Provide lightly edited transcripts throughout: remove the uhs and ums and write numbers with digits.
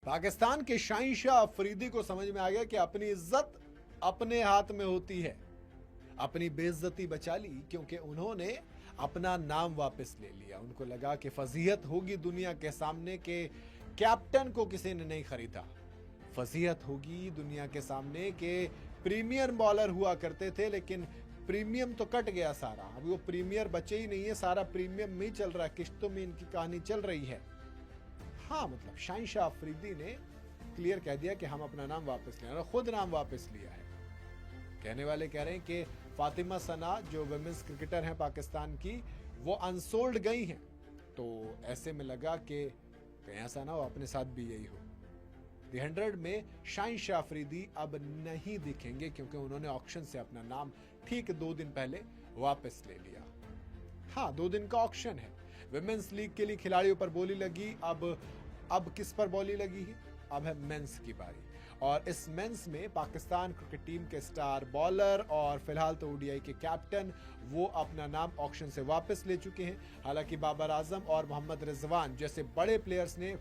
पाकिस्तान के शाहिनशाह अफरीदी को समझ में आ गया कि अपनी इज्जत अपने हाथ में होती है। अपनी बेइज्जती बचा ली क्योंकि उन्होंने अपना नाम वापस ले लिया। उनको लगा कि फजीहत होगी दुनिया के सामने के कैप्टन को किसी ने नहीं खरीदा। फजीहत होगी दुनिया के सामने के प्रीमियर बॉलर हुआ करते थे, लेकिन प्रीमियम तो कट गया सारा। अभी वो प्रीमियर बचे ही नहीं है, सारा प्रीमियम में ही चल रहा है, किश्तों में इनकी कहानी चल रही है। हाँ, मतलब शाहिनशाह अफरीदी ने क्लियर कह दिया कि हम अपना नाम वापस ले, और खुद नाम वापस लिया है। कहने वाले कह रहे हैं कि फातिमा सना जो वुमेन्स क्रिकेटर हैं पाकिस्तान की, वो अनसोल्ड गई हैं। तो ऐसे में लगा कि कहीं ऐसा ना हो अपने साथ भी यही हो। द 100 में शाहिनशाह अफरीदी अब नहीं दिखेंगे क्योंकि उन्होंने ऑक्शन से अपना नाम ठीक 2 दिन पहले वापस ले लिया। हाँ, 2 दिन का ऑक्शन है। विमेंस लीग के लिए खिलाड़ियों पर बोली लगी। अब किस पर बोली लगी है? अब है मेंस की बारी। और इस मेंस में पाकिस्तान क्रिकेट टीम के स्टार बॉलर और फिलहाल तो ओडीआई के कैप्टन वो अपना नाम ऑक्शन से वापस ले चुके हैं। हालांकि बाबर आजम और मोहम्मद रिजवान जैसे बड़े प्लेयर्स ने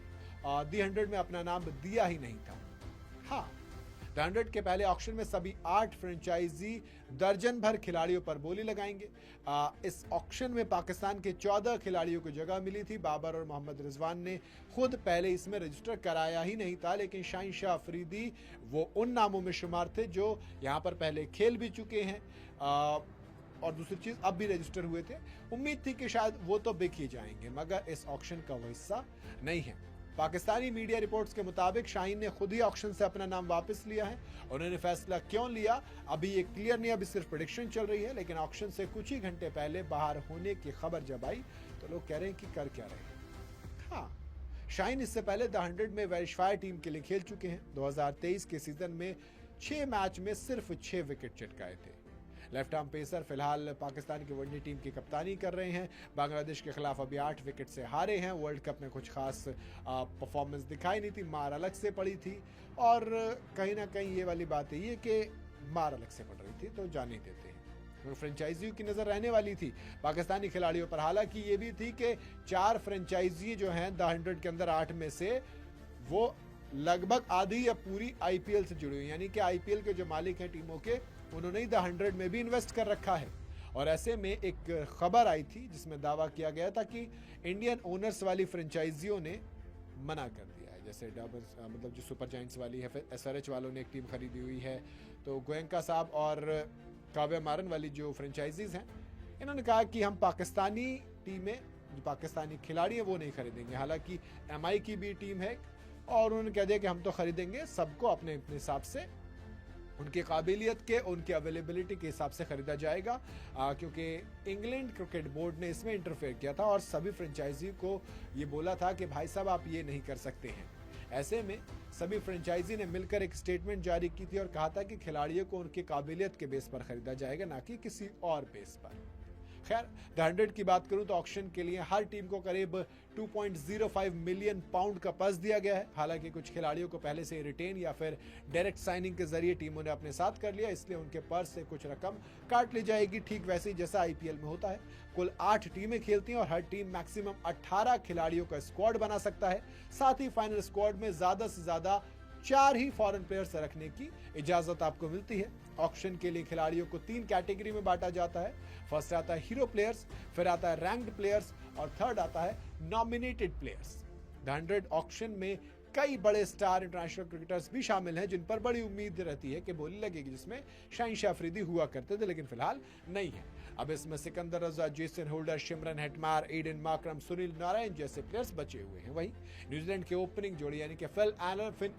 द 100 में अपना नाम दिया ही नहीं था। हाँ, द 100 के पहले ऑक्शन में सभी 8 फ्रेंचाइजी दर्जन भर खिलाड़ियों पर बोली लगाएंगे। इस ऑक्शन में पाकिस्तान के 14 खिलाड़ियों को जगह मिली थी। बाबर और मोहम्मद रिजवान ने खुद पहले इसमें रजिस्टर कराया ही नहीं था, लेकिन शाहिनशाह अफरीदी वो उन नामों में शुमार थे जो यहाँ पर पहले खेल भी चुके हैं। और दूसरी चीज, अब भी रजिस्टर हुए थे। उम्मीद थी कि शायद वो तो बिक ही जाएंगे, मगर इस ऑक्शन का वो हिस्सा नहीं है। पाकिस्तानी मीडिया रिपोर्ट्स के मुताबिक शाहीन ने खुद ही ऑक्शन से अपना नाम वापस लिया है। उन्होंने फैसला क्यों लिया अभी ये क्लियर नहीं, अभी सिर्फ प्रेडिक्शन चल रही है। लेकिन ऑक्शन से कुछ ही घंटे पहले बाहर होने की खबर जब आई तो लोग कह रहे हैं कि कर क्या रहे हैं। हाँ, शाहीन इससे पहले द 100 में वेरिफायर टीम के लिए खेल चुके हैं। 2023 के सीजन में 6 मैच में सिर्फ 6 विकेट चटकाए थे। लेफ्ट आर्म पेसर फिलहाल पाकिस्तान की वनडे टीम की कप्तानी कर रहे हैं। बांग्लादेश के खिलाफ अभी 8 विकेट से हारे हैं। वर्ल्ड कप में कुछ खास परफॉर्मेंस दिखाई नहीं थी, मार अलग से पड़ी थी। और कहीं ना कहीं ये वाली बात है कि मार अलग से पड़ रही थी तो जाने देते हैं। फ्रेंचाइजियों की नजर रहने वाली थी पाकिस्तानी खिलाड़ियों पर। हालांकि ये भी थी कि 4 फ्रेंचाइजी जो हैं द 100 के अंदर 8 में से वो लगभग आधी या पूरी आईपीएल से जुड़ी हुई, यानी कि आईपीएल के जो मालिक हैं टीमों के, उन्होंने ही द 100 में भी इन्वेस्ट कर रखा है। और ऐसे में एक खबर आई थी जिसमें दावा किया गया था कि इंडियन ओनर्स वाली फ्रेंचाइजियों ने मना कर दिया है। जैसे मतलब जो सुपर जायंट्स वाली है, फिर एसआरएच वालों ने एक टीम खरीदी हुई है। तो गोयनका साहब और काव्या मारन वाली जो फ्रेंचाइजीज हैं, इन्होंने कहा कि हम पाकिस्तानी टीमें, जो पाकिस्तानी खिलाड़ी हैं, वो नहीं खरीदेंगे। हालांकि एमआई की भी टीम है और उन्होंने कह दिया कि हम तो खरीदेंगे, सबको अपने अपने हिसाब से, उनकी काबिलियत के, उनकी अवेलेबिलिटी के हिसाब से खरीदा जाएगा। क्योंकि इंग्लैंड क्रिकेट बोर्ड ने इसमें इंटरफेयर किया था और सभी फ्रेंचाइजी को ये बोला था कि भाई साहब आप ये नहीं कर सकते हैं। ऐसे में सभी फ्रेंचाइजी ने मिलकर एक स्टेटमेंट जारी की थी और कहा था कि खिलाड़ियों को उनकी काबिलियत के बेस पर खरीदा जाएगा, ना कि किसी और बेस पर। खैर, द 100 की बात करूं तो ऑक्शन के लिए हर टीम को करीब 2.05 मिलियन पाउंड का पर्स दिया गया है। हालांकि कुछ खिलाड़ियों को पहले से रिटेन या फिर डायरेक्ट साइनिंग के जरिए टीमों ने अपने साथ कर लिया, इसलिए उनके पर्स से कुछ रकम काट ली जाएगी, ठीक वैसे ही जैसा आईपीएल में होता है। कुल 8 टीमें खेलती हैं और हर टीम मैक्सिमम 18 खिलाड़ियों का स्क्वाड बना सकता है। साथ ही फाइनल स्क्वाड में ज्यादा से ज्यादा 4 ही फॉरेन प्लेयर्स रखने की इजाजत आपको मिलती है। ऑक्शन के लिए खिलाड़ियों को 3 कैटेगरी में बांटा जाता है। फर्स्ट आता है हीरो प्लेयर्स, फिर आता है रैंक्ड प्लेयर्स और थर्ड आता है नॉमिनेटेड प्लेयर्स। द 100 ऑक्शन में कई बड़े स्टार इंटरनेशनल क्रिकेटर्स भी शामिल हैं जिन पर बड़ी उम्मीद रहती है कि बोली लगेगी, जिसमें शाहिनशाह अफरीदी हुआ करते थे, लेकिन फिलहाल नहीं है। अब इसमें Sikandar Raza, Jason Holder, Shimron Hetmyer, Aiden Markram, Sunil Narine जैसे प्लेयर्स बचे हुए हैं। वहीं न्यूजीलैंड के ओपनिंग जोड़ी यानी कि फिन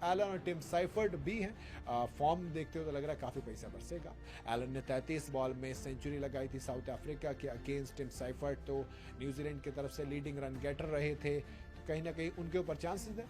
एलन और टिम साइफर्ड भी हैं। फॉर्म देखते हो तो लग रहा है काफी पैसा बरसेगा। एलन ने 33 बॉल में सेंचुरी लगाई थी साउथ अफ्रीका के अगेंस्ट। टिम साइफर्ड तो न्यूजीलैंड की तरफ से लीडिंग रन गेटर रहे थे, कहीं ना कहीं उनके ऊपर चांसेस है।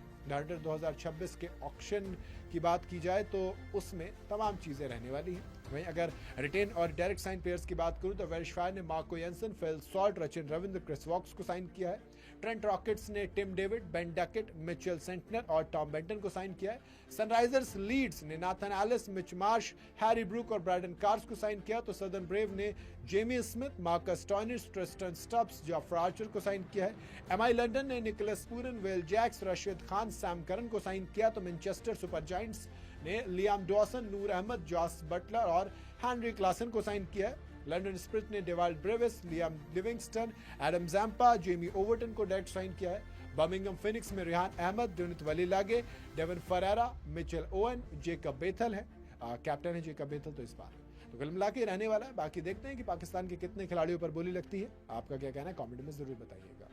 2026 के ऑक्शन की बात की जाए तो उसमें तमाम चीजें रहने वाली हैं। वहीं अगर रिटेन और डायरेक्ट साइन प्लेयर्स की बात करूं तो वेल्श फायर ने Marco Jansen, Phil Salt, Rachin Ravindra, Chris Woakes को साइन किया है। ट्रेंट रॉकेट्स ने Tim David, Ben Duckett, Mitchell Santner और टॉम बेंटन को साइन किया है। सनराइजर्स लीड्स ने Nathan Ellis, Mitch Marsh, Harry Brook और ब्रैडन कार्स को साइन किया, तो सदर्न ब्रेव ने Jamie Smith, Marcus Stoinis, Tristan Stubbs, Jofra Archer को साइन किया है। एमआई लंदन ने Nicholas Pooran, Will Jacks, Rashid Khan, Sam Curran को साइन किया, तो मैनचेस्टर सुपर जायंट्स ने Liam Dawson, Noor Ahmad, Jos Buttler और हेनरी क्लासन को साइन किया है। लंदन स्पिरिट ने Dewald Brevis, Liam Livingstone, Adam Zampa, Jamie Overton को डायरेक्ट साइन किया है। बर्मिंघम फिनिक्स में Rihan Ahmad, Dunith Wellalage, Donovan Ferreira, Mitchell Owen, Jacob Bethell है कैप्टन है जेकब बेथल तो इस बार। तो कुल मिला के रहने वाला है। बाकी देखते हैं कि पाकिस्तान के कितने खिलाड़ियों पर बोली लगती है। आपका क्या कहना है कमेंट में जरूर बताइएगा।